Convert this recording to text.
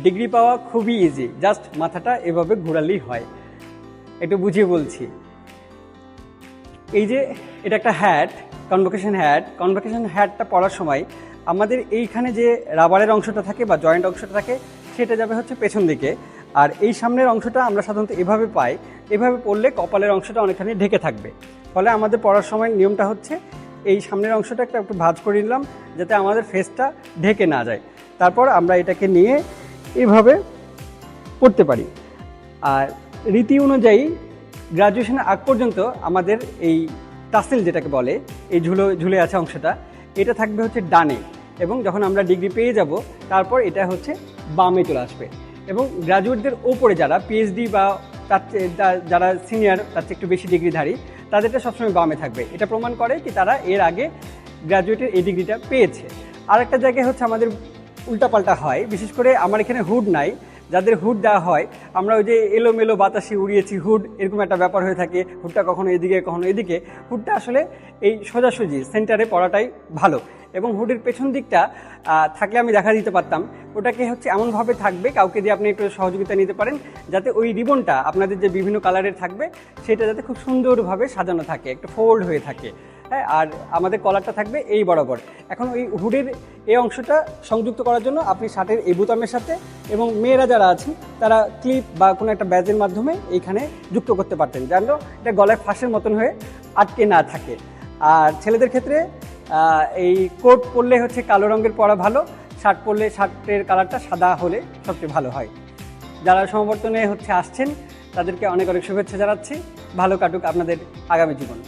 Degree পাওয়া খুবই easy, just মাথাটা এভাবে ঘোরালেই হয়। একটু বুঝিয়ে বলছি। এই যে এটা একটা হ্যাট, কনভোকেশন হ্যাটটা পরার সময় আমাদের এইখানে যে রাবারের অংশটা থাকে বা জয়েন্ট অংশটা থাকে সেটা যাবে হচ্ছে পেছন দিকে, আর এই সামনের অংশটা আমরা সাধারণত এভাবে পাই। এভাবে পরলে কপালের অংশটা অনেকখানি ঢেকে থাকবে। ফলে আমাদের পরার সময় নিয়মটা হচ্ছে এই সামনের অংশটা একটু ভাঁজ করে নিলাম যাতে আমাদের ফেসটা ঢেকে না যায়। তারপর আমরা এটাকে নিয়ে এভাবে পড়তে পারি। আর রীতি অনুযায়ী গ্রাজুয়েশনের আগ পর্যন্ত আমাদের এই টাসেল যেটাকে বলে, এই ঝুলে আছে অংশটা, এটা থাকবে হচ্ছে ডানে, এবং যখন আমরা ডিগ্রি পেয়ে যাব তারপর এটা হচ্ছে বামে চলে আসবে। এবং গ্রাজুয়েটদের ওপরে যারা পিএইচডি বা যারা সিনিয়র, তার চেয়ে একটু বেশি ডিগ্রিধারী, তাদেরটা সবসময় বামে থাকবে। এটা প্রমাণ করে কি তারা এর আগে গ্রাজুয়েটের এই ডিগ্রিটা পেয়েছে। আর একটা জায়গায় হচ্ছে আমাদের উল্টাপাল্টা হয়, বিশেষ করে আমার এখানে হুড নাই। যাদের হুড দেওয়া হয়, আমরা ওই যে এলোমেলো বাতাসে উড়িয়েছি হুড, এরকম একটা ব্যাপার হয়ে থাকে। হুডটা কখনো এদিকে কখনো এদিকে। হুডটা আসলে এই সোজাসুজি সেন্টারে পড়াটাই ভালো। এবং হুডের পেছন দিকটা থাকলে আমি দেখা দিতে পারতাম, ওটাকে হচ্ছে এমনভাবে থাকবে, কাউকে দিয়ে আপনি একটু সহযোগিতা নিতে পারেন, যাতে ওই রিবনটা আপনাদের যে বিভিন্ন কালারের থাকবে সেটা যাতে খুব সুন্দরভাবে সাজানো থাকে, একটু ফোল্ড হয়ে থাকে। হ্যাঁ, আর আমাদের কলারটা থাকবে এই বরাবর। এখন ওই হুডের এই অংশটা সংযুক্ত করার জন্য আপনি শার্টের এই বোতামের সাথে, এবং মেয়েরা যারা আছেন তারা ক্লিপ বা কোনো একটা ব্যাজের মাধ্যমে এইখানে যুক্ত করতে পারতেন, যেন এটা গলায় ফাঁসের মতন হয়ে আটকে না থাকে। আর ছেলেদের ক্ষেত্রে এই কোট পরলে হচ্ছে কালো রঙের পরা ভালো, শার্ট পরলে শার্টের কালারটা সাদা হলে সবচেয়ে ভালো হয়। যারা সমাবর্তনে আসছেন তাদেরকে অনেক অনেক শুভেচ্ছা জানাচ্ছি। ভালো কাটুক আপনাদের আগামী জীবন।